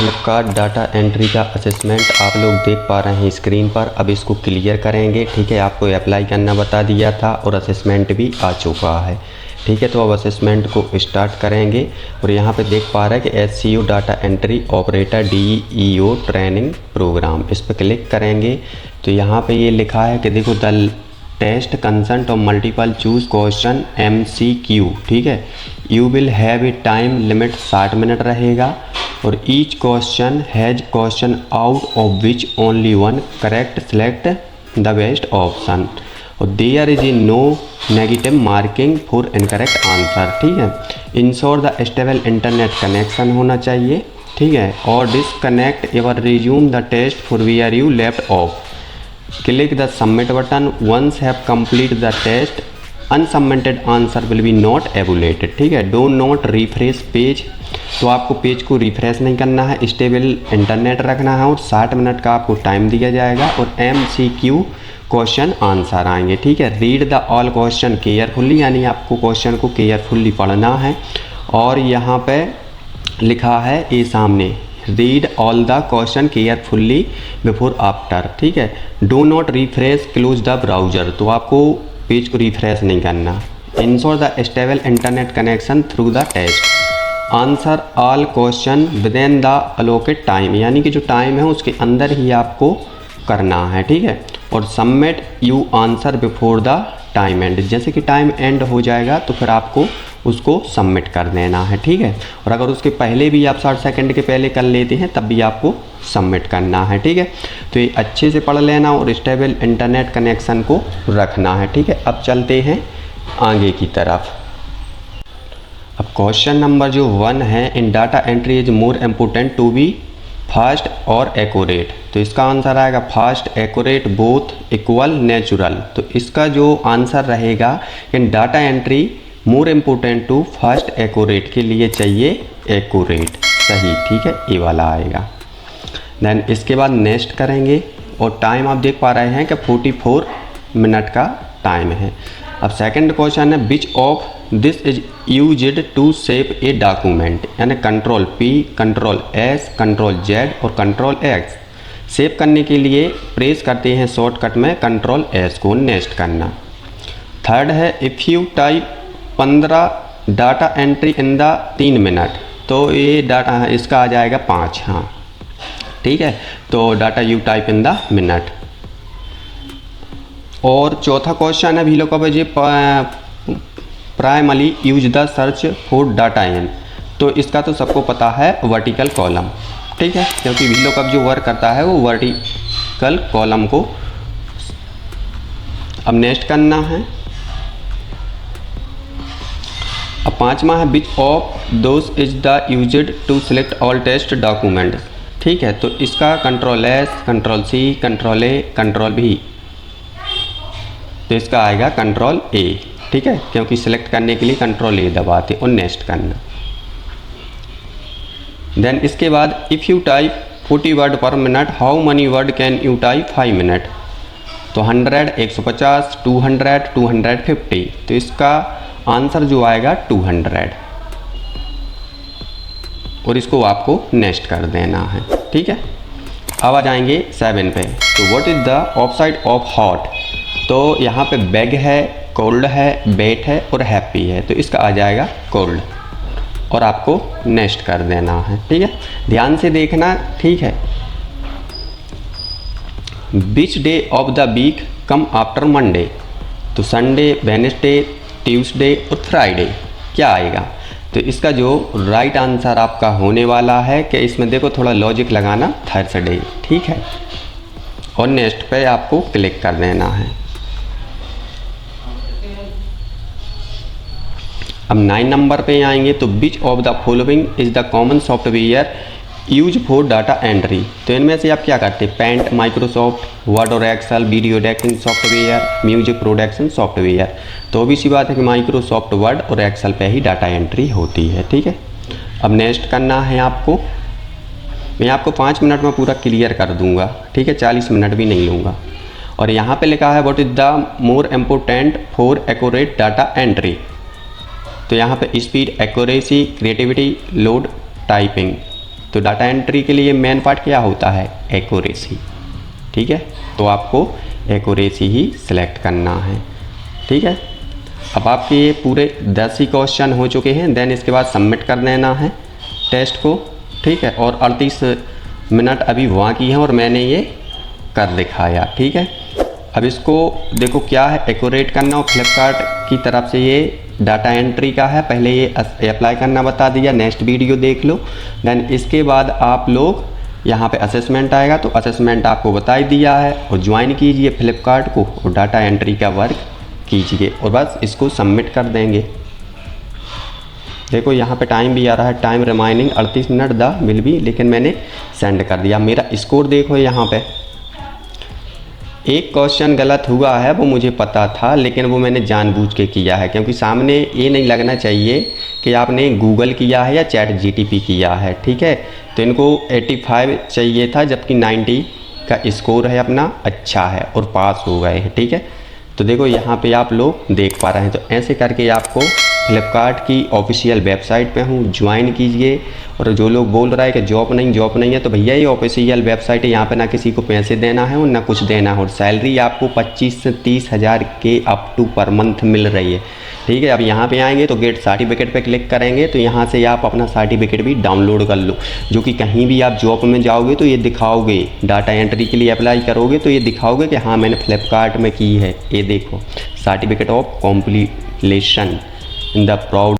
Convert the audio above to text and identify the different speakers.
Speaker 1: Flipkart data entry का assessment आप लोग देख पा रहे हैं स्क्रीन पर। अब इसको क्लियर करेंगे, ठीक है। आपको अप्लाई करना बता दिया था और असेसमेंट भी आ चुका है, ठीक है। तो अब असेसमेंट को स्टार्ट करेंगे और यहाँ पे देख पा रहे हैं कि SCO data entry operator DEO training programme, इस पर क्लिक करेंगे तो यहाँ पे ये लिखा है कि देखो the test consent of multiple choose question MCQ, ठीक है। You will have a time लिमिट 60 मिनट रहेगा और each question has question out of which only one correct, select the best option और there is a no negative marking for incorrect answer, ठीक है। Ensure the stable internet connection होना चाहिए, ठीक है। और disconnect ever resume the test for where you left of, click the submit button once have complete the test, unsubmitted answer will be not evaluated, ठीक है। Do not refresh page, तो आपको page को रिफ्रेश नहीं करना है, stable internet रखना है और 60 मिनट का आपको टाइम दिया जाएगा और MCQ क्वेश्चन आंसर आएंगे, ठीक है। Read the all question carefully, यानी आपको क्वेश्चन को केयरफुली पढ़ना है और यहाँ पे लिखा है ये सामने read all the question carefully before after, ठीक है। Do not refresh close the browser, तो आपको पेज को रिफ्रेश नहीं करना। Ensure the stable internet connection through the test, answer all question within the allocate time, यानी कि जो टाइम है उसके अंदर ही आपको करना है, ठीक है। और submit you answer before the time and, जैसे कि टाइम एंड हो जाएगा तो फिर आपको उसको सबमिट कर देना है, ठीक है। और अगर उसके पहले भी आप 60 सेकंड के पहले कर लेते हैं तब भी आपको सबमिट करना है, ठीक है। तो ये अच्छे से पढ़ लेना और स्टेबल इंटरनेट कनेक्शन को रखना है, ठीक है। अब चलते हैं आगे की तरफ। अब क्वेश्चन नंबर जो 1 है, in data entry is more important to be fast और एक्यूरेट, तो इसका आंसर आएगा fast, accurate, both, equal, natural. तो इसका जो आंसर रहेगा in data entry more important to fast accurate के लिए चाहिए एक्यूरेट, सही, ठीक है, ये वाला आएगा। देन इसके बाद नेक्स्ट करेंगे और टाइम आप देख पा रहे हैं कि 44 मिनट का टाइम है। अब सेकंड क्वेश्चन है which of this is used to save a document, यानी control P, control S, control Z और कंट्रोल X। सेव करने के लिए प्रेस करते हैं शॉर्टकट में कंट्रोल S को, नेक्स्ट करना। थर्ड है if you type 15 data entry in the 3 minute, तो ये डाटा इसका आ जाएगा 5, हाँ, ठीक है। तो data you type in the minute. और चौथा क्वेश्चन है वीलो का जी primarily use the search for data in, तो इसका तो सबको पता है वर्टिकल कॉलम, ठीक है, क्योंकि वीलो कप जो वर्क करता है वो वर्टिकल कॉलम को। अब नेक्स्ट करना है। अब पाँचवा है which of those is the used to select all test document, ठीक है। तो इसका control S, control C, control A, control V, तो इसका आएगा कंट्रोल A, ठीक है, क्योंकि सिलेक्ट करने के लिए कंट्रोल A दबाते और नेक्स्ट करना। देन इसके बाद इफ़ यू टाइप 40 वर्ड पर minute how many word can you type 5 minute, तो 100, 150, 200, 250, तो इसका आंसर जो आएगा 200 और इसको आपको नेक्स्ट कर देना है, ठीक है। अब आ जाएंगे 7 पे। तो what is the opposite of hot, तो यहाँ पे बैग है, कोल्ड है, बेट है और हैप्पी है, तो इसका आ जाएगा कोल्ड और आपको नेक्स्ट कर देना है, ठीक है। ध्यान से देखना, ठीक है। Which day of the week come after Monday, तो संडे, वेडनेसडे, ट्यूसडे और फ्राइडे क्या आएगा, तो इसका जो राइट आंसर आपका होने वाला है कि इसमें देखो थोड़ा लॉजिक लगाना, थर्सडे, ठीक है। और नेक्स्ट पे आपको क्लिक कर देना है। अब 9 नंबर पे आएंगे तो which of the following is the common software use for data entry, तो इनमें से आप क्या करते हैं पेंट, माइक्रोसॉफ्ट वर्ड और Excel, video editing software, music production software, तो भी सी बात है कि माइक्रोसॉफ्ट वर्ड और एक्सेल पे ही डाटा एंट्री होती है, ठीक है। अब नेक्स्ट करना है आपको, मैं आपको 5 मिनट में पूरा क्लियर कर दूंगा, ठीक है, 40 मिनट भी नहीं लूँगा। और यहाँ पे लिखा है what is the more important for accurate data entry, तो यहाँ पे speed, accuracy, creativity, load, typing, तो डाटा एंट्री के लिए मेन पार्ट क्या होता है, एक्यूरेसी। ठीक है, तो आपको एक्यूरेसी ही सिलेक्ट करना है। ठीक है, अब आपके ये पूरे 10 ही क्वेश्चन हो चुके हैं। देन इसके बाद सबमिट कर देना है टेस्ट को। ठीक है, और 38 मिनट अभी वहाँ की हैं और मैंने ये कर दिखाया। ठीक है, अब इसको देखो क्या है, एक्यूरेट करना, और फ्लिपकार्ट की तरफ से ये डाटा एंट्री का है। पहले ये अप्लाई करना बता दिया, नेक्स्ट वीडियो देख लो। देन इसके बाद आप लोग यहाँ पे असेसमेंट आएगा, तो असेसमेंट आपको बता ही दिया है, और ज्वाइन कीजिए फ्लिपकार्ट को और डाटा एंट्री का वर्क कीजिए, और बस इसको सबमिट कर देंगे। देखो यहाँ पे टाइम भी आ रहा है, time remaining 38 minute the will be, लेकिन मैंने सेंड कर दिया। मेरा स्कोर देखो यहाँ पे, एक क्वेश्चन गलत हुआ है वो मुझे पता था, लेकिन वो मैंने जानबूझ के किया है, क्योंकि सामने ये नहीं लगना चाहिए कि आपने गूगल किया है या चैट जीटीपी किया है। ठीक है, तो इनको 85 चाहिए था, जबकि 90 का स्कोर है अपना, अच्छा है और पास हो गए हैं। ठीक है, तो देखो यहाँ पे आप लोग देख पा रहे हैं। तो ऐसे करके आपको फ्लिपकार्ट की ऑफिशियल वेबसाइट पे हूँ, ज्वाइन कीजिए। और जो लोग बोल रहा है कि जॉब नहीं है, तो भैया ये ऑफिशियल वेबसाइट है, यहाँ पे ना किसी को पैसे देना है और ना कुछ देना है, और सैलरी आपको 25 से 30 हज़ार के अप टू पर मंथ मिल रही है। ठीक है, अब यहाँ पे आएंगे तो गेट सर्टिफिकेट पे क्लिक करेंगे, तो यहाँ से आप अपना सर्टिफिकेट भी डाउनलोड कर लो, जो कि कहीं भी आप जॉब में जाओगे तो ये दिखाओगे, डाटा एंट्री के लिए अप्लाई करोगे तो ये दिखाओगे कि हाँ मैंने फ्लिपकार्ट में की है। ये देखो, certificate of completion in the proud